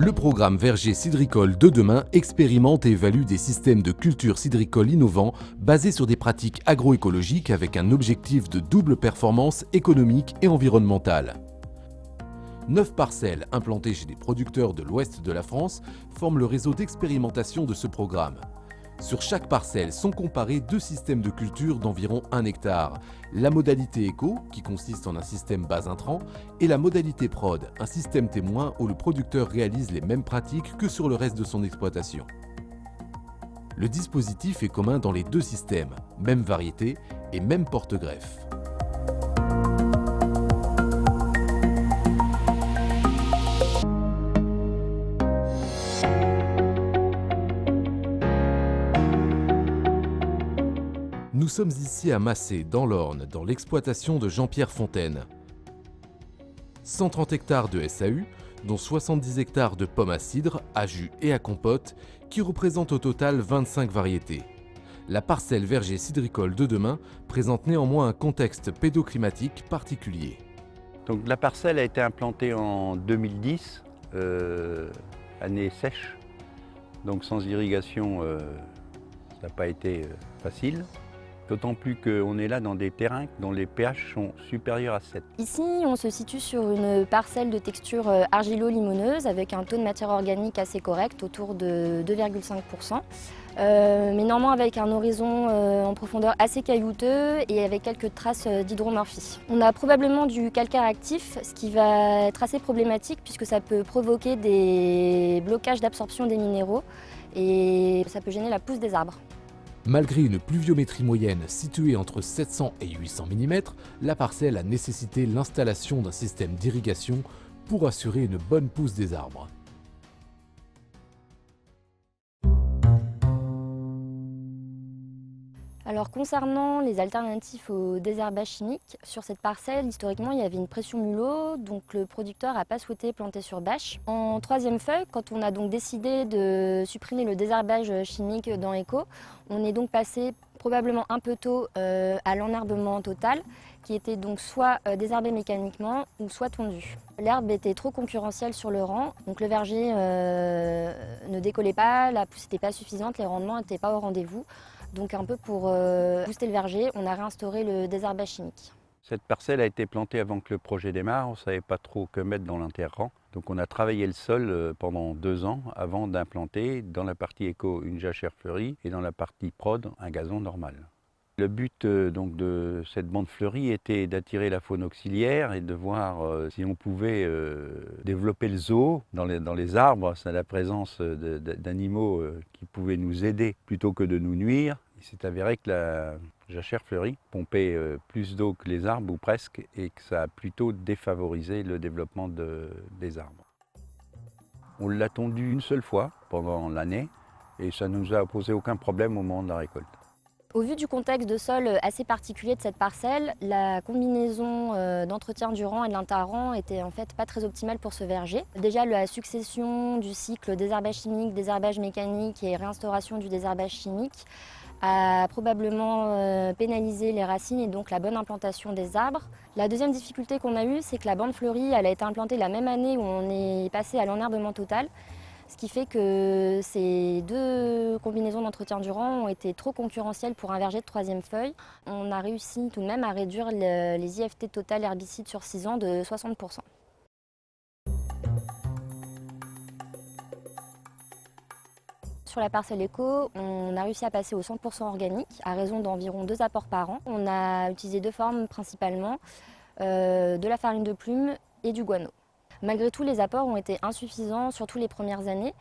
Le programme Verger cidricole de demain expérimente et évalue des systèmes de culture cidricole innovants basés sur des pratiques agroécologiques avec un objectif de double performance économique et environnementale. 9 parcelles implantées chez des producteurs de l'ouest de la France forment le réseau d'expérimentation de ce programme. Sur chaque parcelle sont comparés 2 systèmes de culture d'environ 1 hectare, la modalité éco, qui consiste en un système bas intrant, et la modalité prod, un système témoin où le producteur réalise les mêmes pratiques que sur le reste de son exploitation. Le dispositif est commun dans les 2 systèmes, même variété et même porte-greffe. Nous sommes ici à Massé, dans l'Orne, dans l'exploitation de Jean-Pierre Fontaine. 130 hectares de SAU, dont 70 hectares de pommes à cidre, à jus et à compote, qui représentent au total 25 variétés. La parcelle verger cidricole de demain présente néanmoins un contexte pédoclimatique particulier. Donc, la parcelle a été implantée en 2010, année sèche, donc sans irrigation, ça n'a pas été facile. D'autant plus qu'on est là dans des terrains dont les pH sont supérieurs à 7. Ici, on se situe sur une parcelle de texture argilo-limoneuse avec un taux de matière organique assez correct, autour de 2,5%. Mais néanmoins avec un horizon en profondeur assez caillouteux et avec quelques traces d'hydromorphie. On a probablement du calcaire actif, ce qui va être assez problématique puisque ça peut provoquer des blocages d'absorption des minéraux et ça peut gêner la pousse des arbres. Malgré une pluviométrie moyenne située entre 700 et 800 mm, la parcelle a nécessité l'installation d'un système d'irrigation pour assurer une bonne pousse des arbres. Alors concernant les alternatives au désherbage chimique, sur cette parcelle, historiquement, il y avait une pression mulot, donc le producteur n'a pas souhaité planter sur bâche. En troisième feuille, quand on a donc décidé de supprimer le désherbage chimique dans Eco, on est donc passé probablement un peu tôt à l'enherbement total, qui était donc soit désherbé mécaniquement ou soit tondu. L'herbe était trop concurrentielle sur le rang, donc le verger ne décollait pas, la pousse n'était pas suffisante, les rendements n'étaient pas au rendez-vous. Donc un peu pour booster le verger, on a réinstauré le désherbage chimique. Cette parcelle a été plantée avant que le projet démarre, on ne savait pas trop que mettre dans l'interrang. Donc on a travaillé le sol pendant 2 ans avant d'implanter dans la partie éco une jachère fleurie et dans la partie prod un gazon normal. Le but donc de cette bande fleurie était d'attirer la faune auxiliaire et de voir si on pouvait développer le zoo dans les arbres, c'est la présence d'animaux qui pouvaient nous aider plutôt que de nous nuire. Il s'est avéré que la jachère fleurie pompait plus d'eau que les arbres ou presque et que ça a plutôt défavorisé le développement des arbres. On l'a tondu une seule fois pendant l'année et ça ne nous a posé aucun problème au moment de la récolte. Au vu du contexte de sol assez particulier de cette parcelle, la combinaison d'entretien du rang et de l'interrang était en fait pas très optimale pour ce verger. Déjà la succession du cycle désherbage chimique, désherbage mécanique et réinstauration du désherbage chimique a probablement pénalisé les racines et donc la bonne implantation des arbres. La deuxième difficulté qu'on a eue, c'est que la bande fleurie elle a été implantée la même année où on est passé à l'enherbement total. Ce qui fait que ces 2 combinaisons d'entretien du rang ont été trop concurrentielles pour un verger de 3e feuille. On a réussi tout de même à réduire les IFT total herbicides sur 6 ans de 60%. Sur la parcelle éco, on a réussi à passer au 100% organique à raison d'environ 2 apports par an. On a utilisé 2 formes principalement, de la farine de plume et du guano. Malgré tout, les apports ont été insuffisants, surtout les premières années,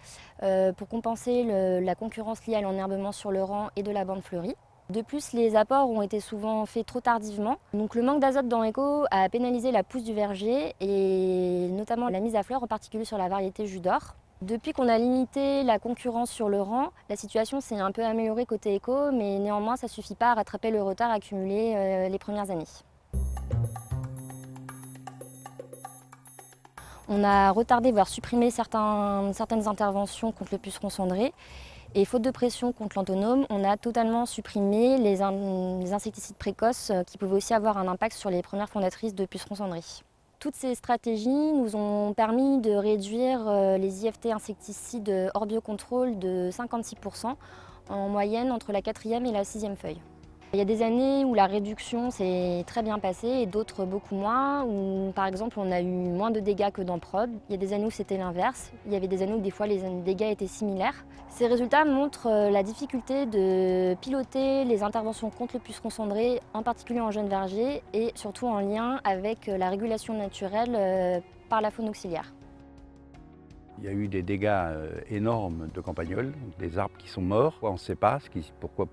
pour compenser la concurrence liée à l'enherbement sur le rang et de la bande fleurie. De plus, les apports ont été souvent faits trop tardivement. Donc le manque d'azote dans Eco a pénalisé la pousse du verger et notamment la mise à fleur, en particulier sur la variété jus d'or. Depuis qu'on a limité la concurrence sur le rang, la situation s'est un peu améliorée côté Eco, mais néanmoins ça ne suffit pas à rattraper le retard accumulé les premières années. On a retardé, voire supprimé certaines interventions contre le puceron cendré. Et faute de pression contre l'anthonomes, on a totalement supprimé les insecticides précoces qui pouvaient aussi avoir un impact sur les premières fondatrices de pucerons cendrés. Toutes ces stratégies nous ont permis de réduire les IFT insecticides hors biocontrôle de 56% en moyenne entre la 4e et la 6e feuille. Il y a des années où la réduction s'est très bien passée et d'autres beaucoup moins, où par exemple on a eu moins de dégâts que dans prod. Il y a des années où c'était l'inverse, il y avait des années où des fois les dégâts étaient similaires. Ces résultats montrent la difficulté de piloter les interventions contre le puceron cendré, en particulier en jeunes vergers et surtout en lien avec la régulation naturelle par la faune auxiliaire. Il y a eu des dégâts énormes de campagnols, des arbres qui sont morts. On ne sait pas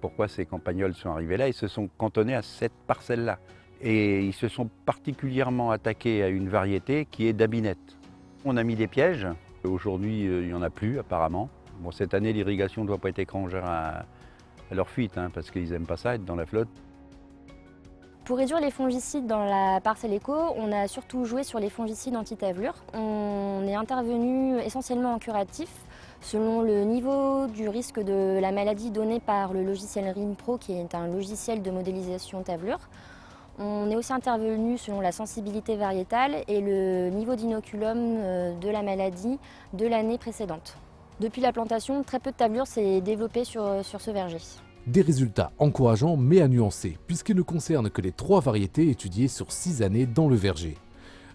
pourquoi ces campagnols sont arrivés là. Ils se sont cantonnés à cette parcelle-là. Et ils se sont particulièrement attaqués à une variété qui est d'Abinette. On a mis des pièges. Aujourd'hui, il n'y en a plus apparemment. Bon, cette année, l'irrigation ne doit pas être étrangère à leur fuite, parce qu'ils n'aiment pas ça, être dans la flotte. Pour réduire les fongicides dans la parcelle éco, on a surtout joué sur les fongicides anti-tavelure. On est intervenu essentiellement en curatif, selon le niveau du risque de la maladie donné par le logiciel RIMPRO, qui est un logiciel de modélisation tavelure. On est aussi intervenu selon la sensibilité variétale et le niveau d'inoculum de la maladie de l'année précédente. Depuis la plantation, très peu de tavelure s'est développée sur ce verger. Des résultats encourageants mais à nuancer, puisqu'ils ne concernent que les 3 variétés étudiées sur 6 années dans le verger.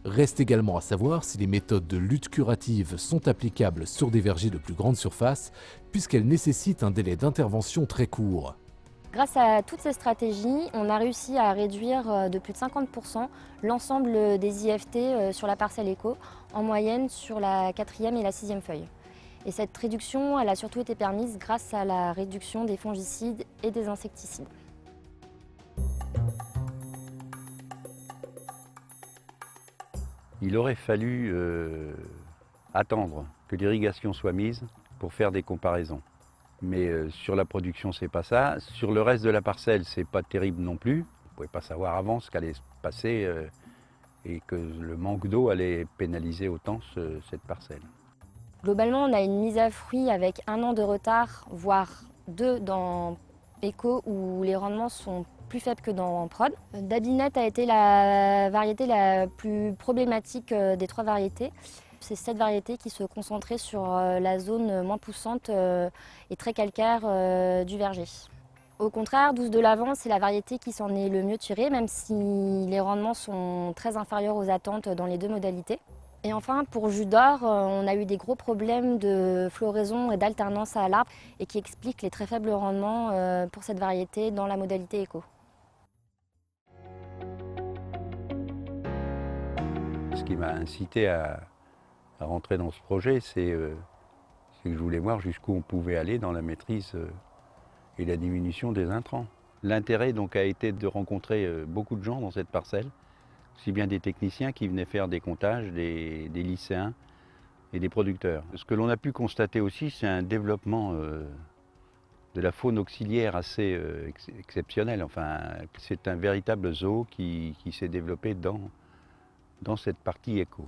Reste également à savoir si les méthodes de lutte curative sont applicables sur des vergers de plus grande surface, puisqu'elles nécessitent un délai d'intervention très court. Grâce à toutes ces stratégies, on a réussi à réduire de plus de 50% l'ensemble des IFT sur la parcelle éco, en moyenne sur la 4e et la 6e feuille. Et cette réduction, elle a surtout été permise grâce à la réduction des fongicides et des insecticides. Il aurait fallu attendre que l'irrigation soit mise pour faire des comparaisons. Mais sur la production, c'est pas ça. Sur le reste de la parcelle, c'est pas terrible non plus. On ne pouvait pas savoir avant ce qu'allait se passer et que le manque d'eau allait pénaliser autant cette parcelle. Globalement, on a une mise à fruit avec 1 an de retard, voire 2 dans éco, où les rendements sont plus faibles que dans prod. D'Abinette a été la variété la plus problématique des 3 variétés. C'est cette variété qui se concentrait sur la zone moins poussante et très calcaire du verger. Au contraire, 12 de l'Avent, c'est la variété qui s'en est le mieux tirée, même si les rendements sont très inférieurs aux attentes dans les 2 modalités. Et enfin, pour Jus d'Or, on a eu des gros problèmes de floraison et d'alternance à l'arbre et qui expliquent les très faibles rendements pour cette variété dans la modalité éco. Ce qui m'a incité à rentrer dans ce projet, c'est que je voulais voir jusqu'où on pouvait aller dans la maîtrise et la diminution des intrants. L'intérêt donc a été de rencontrer beaucoup de gens dans cette parcelle, aussi bien des techniciens qui venaient faire des comptages, des lycéens et des producteurs. Ce que l'on a pu constater aussi, c'est un développement de la faune auxiliaire assez exceptionnel. Enfin, c'est un véritable zoo qui s'est développé dans cette partie éco.